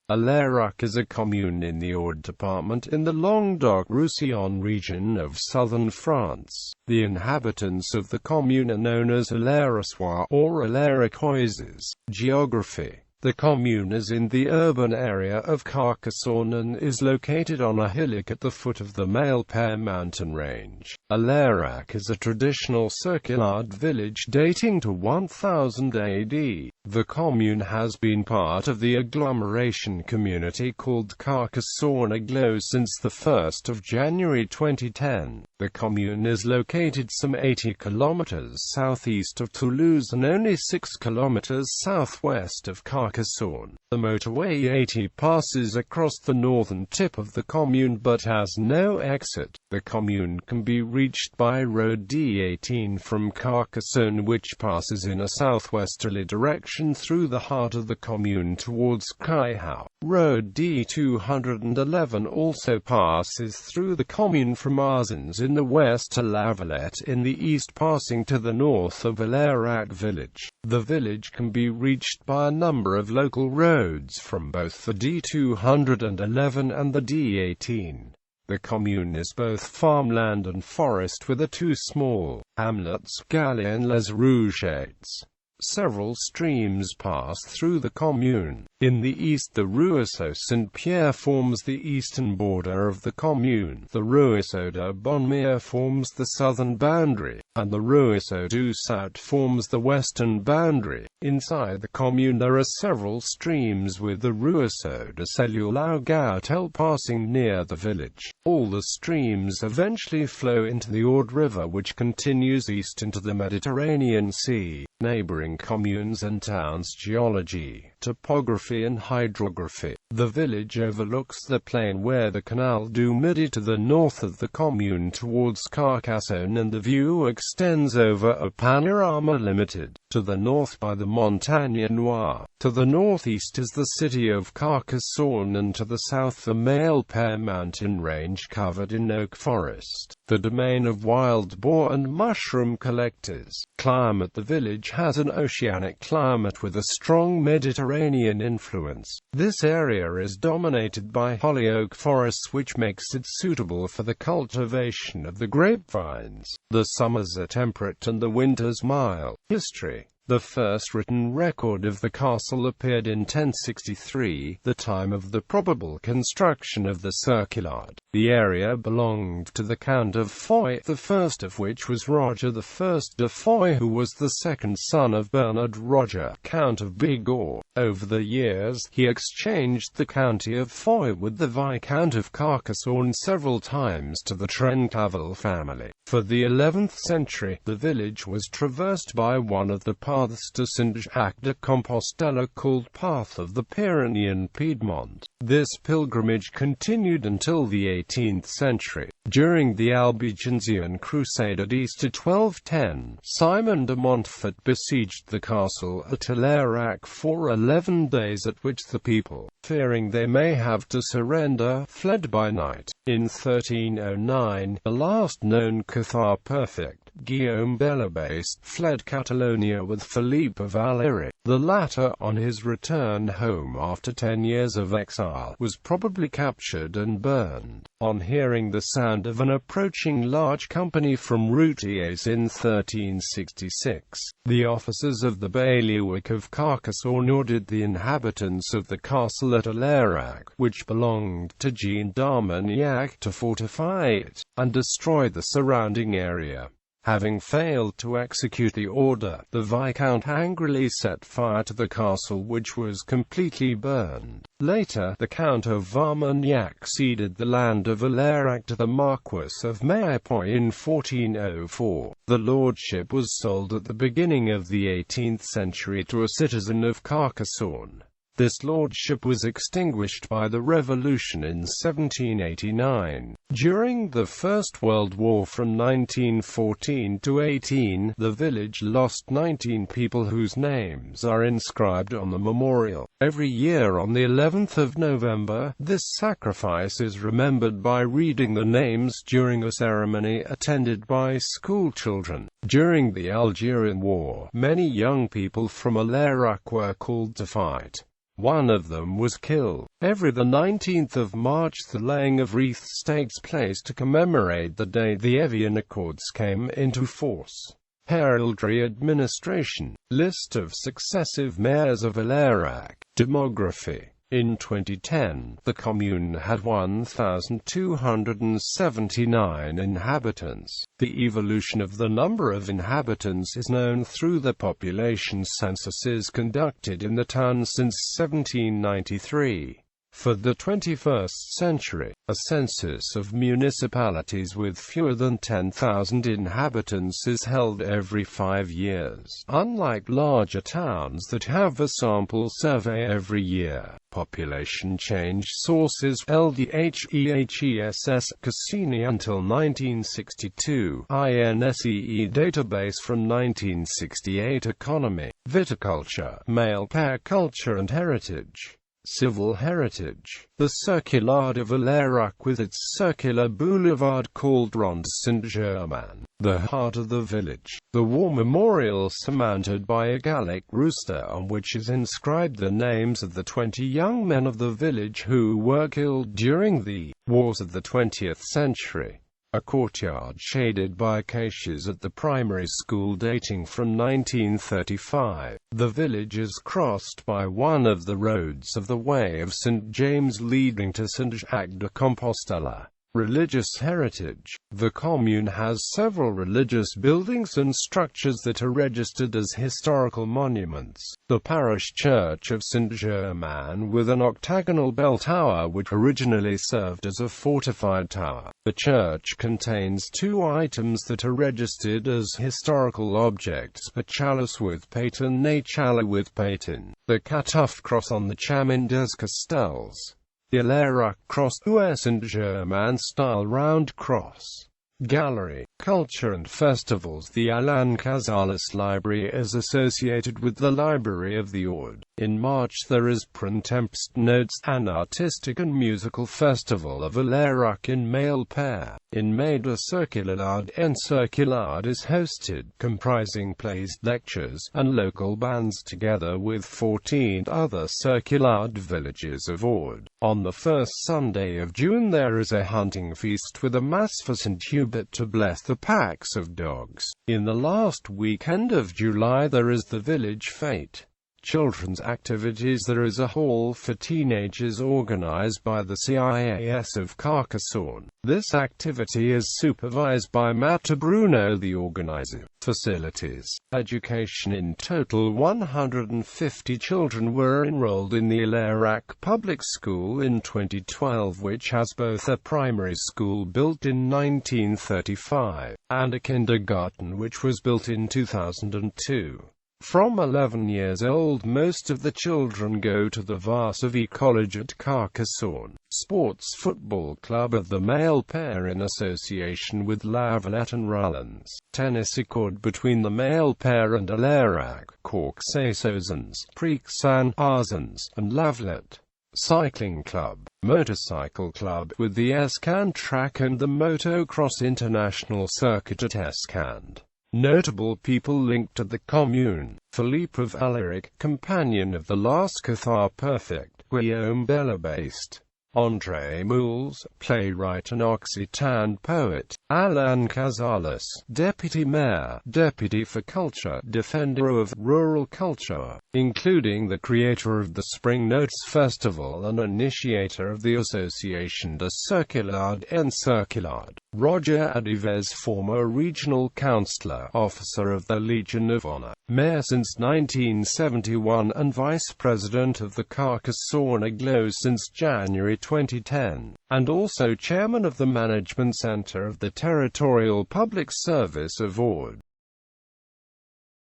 Alairac is a commune in the Aude department in the Languedoc-Roussillon region of southern France. The inhabitants of the commune are known as Alairacois or Alairacoises. Geography: the commune is in the urban area of Carcassonne and is located on a hillock at the foot of the Malaipare mountain range. Alairac is a traditional circular village dating to 1000 AD. The commune has been part of the agglomeration community called Carcassonne Agglo since the 1st of January 2010. The commune is located some 80 kilometers southeast of Toulouse and only 6 kilometers southwest of Carcassonne. The motorway 80 passes across the northern tip of the commune but has no exit. The commune can be reached by road D18 from Carcassonne, which passes in a southwesterly direction through the heart of the commune towards Cailhau. Road D211 also passes through the commune from Arzens in the west to La Valette in the east, passing to the north of Alairac village. The village can be reached by a number of local roads from both the D211 and the D18. The commune is both farmland and forest, with the two small hamlets, Galles and Les Rougettes. Several streams pass through the commune. In the east, the Ruisseau Saint-Pierre forms the eastern border of the commune. The Ruisseau de Bonmire forms the southern boundary, and the Ruisseau du Saut forms the western boundary. Inside the commune there are several streams, with the Ruisseau de Cellulao-Gautel passing near the village. All the streams eventually flow into the Aude River, which continues east into the Mediterranean Sea. Neighboring communes and towns: geology, topography and hydrography. The village overlooks the plain where the Canal du Midi to the north of the commune towards Carcassonne, and the view extends over a panorama limited to the north by the Montagne Noire. To the northeast is the city of Carcassonne, and to the south the Malaipare mountain range covered in oak forest, the domain of wild boar and mushroom collectors. Climate: the village has an oceanic climate with a strong Mediterranean influence. This area is dominated by holly-oak forests, which makes it suitable for the cultivation of the grapevines. The summers are temperate and the winters mild. History: the first written record of the castle appeared in 1063, the time of the probable construction of the circulade. The area belonged to the Count of Foix, the first of which was Roger I de Foix, who was the second son of Bernard Roger, Count of Bigorre. Over the years, he exchanged the county of Foix with the Viscount of Carcassonne several times to the Trencavel family. For the 11th century, the village was traversed by one of the paths to Saint-Jacques de Compostela called Path of the Pyrenean Piedmont. This pilgrimage continued until the 18th century. During the Albigensian Crusade at Easter 1210, Simon de Montfort besieged the castle at Alairac for 11 days, at which the people, fearing they may have to surrender, fled by night. In 1309, the last known Cathar prefect, Guillaume Belabast, fled Catalonia with Philippe of Alairac. The latter, on his return home after 10 years of exile, was probably captured and burned. On hearing the sound of an approaching large company from Routiers in 1366, the officers of the bailiwick of Carcassonne ordered the inhabitants of the castle at Alairac, which belonged to Jean d'Armagnac, to fortify it and destroy the surrounding area. Having failed to execute the order, the Viscount angrily set fire to the castle, which was completely burned. Later, the Count of Armagnac ceded the land of Alairac to the Marquis of Malaipare in 1404. The lordship was sold at the beginning of the 18th century to a citizen of Carcassonne. This lordship was extinguished by the Revolution in 1789. During the First World War from 1914 to 18, the village lost 19 people whose names are inscribed on the memorial. Every year on the 11th of November, this sacrifice is remembered by reading the names during a ceremony attended by school children. During the Algerian War, many young people from Alairac were called to fight. One of them was killed. Every 19th of March the laying of wreaths takes place to commemorate the day the Evian Accords came into force. Heraldry administration. List of successive mayors of Alairac. Demography. In 2010, the commune had 1,279 inhabitants. The evolution of the number of inhabitants is known through the population censuses conducted in the town since 1793. For the 21st century, a census of municipalities with fewer than 10,000 inhabitants is held every 5 years. Unlike larger towns that have a sample survey every year, population change sources LDHEHESS Cassini until 1962, INSEE database from 1968 Economy, Viticulture, Male Pair Culture and Heritage. Civil heritage. The Circulade of Alairac with its circular boulevard called Ronde Saint-Germain, the heart of the village. The war memorial surmounted by a Gallic rooster on which is inscribed the names of the 20 young men of the village who were killed during the wars of the 20th century. A courtyard shaded by acacias at the primary school dating from 1935. The village is crossed by one of the roads of the Way of St. James leading to St. Jacques de Compostela. Religious heritage. The commune has several religious buildings and structures that are registered as historical monuments. The parish church of Saint-Germain with an octagonal bell tower which originally served as a fortified tower. The church contains 2 items that are registered as historical objects, a chalice with paten, a chalice with paten, the Catuff cross on the Chemin des Castels. The Alairac cross, Saint-Germain style round cross. Gallery, culture and festivals. The Alairacoises library is associated with the Library of the Aude. In March there is Printemps Notes, an artistic and musical festival of Alairac in male pair. In May the Circulade is hosted, comprising plays, lectures, and local bands together with 14 other Circulade villages of Aude. On the first Sunday of June there is a hunting feast with a mass for St. Hubert to bless the packs of dogs. In the last weekend of July there is the village fete. Children's activities. There is a hall for teenagers organized by the CIAS of Carcassonne. This activity is supervised by Matt Bruno, the organizer. Facilities. Education. In total 150 children were enrolled in the Alairac Public School in 2012, which has both a primary school built in 1935, and a kindergarten which was built in 2002. From 11 years old most of the children go to the Varsovie College at Carcassonne. Sports football club of the male pair in association with La Valette and Rollins. Tennis accord between the male pair and Alairac, Cork-Saisons, Prix-Saint-Arzens, and La Valette. Cycling club. Motorcycle club with the Escand track and the Motocross International Circuit at Escand. Notable people linked to the commune: Philippe of Alairac, companion of the last Cathar Perfect, Guillaume Bellabast, André Moules, playwright and Occitan poet, Alain Cazalis, deputy mayor, deputy for culture, defender of rural culture, including the creator of the Spring Notes Festival and initiator of the Association de Circulade en Circulade. Roger Adives, former regional councillor, officer of the Legion of Honor, mayor since 1971 and vice president of the Carcassonne Aglo since January 2010, and also chairman of the Management Centre of the Territorial Public Service of Aude.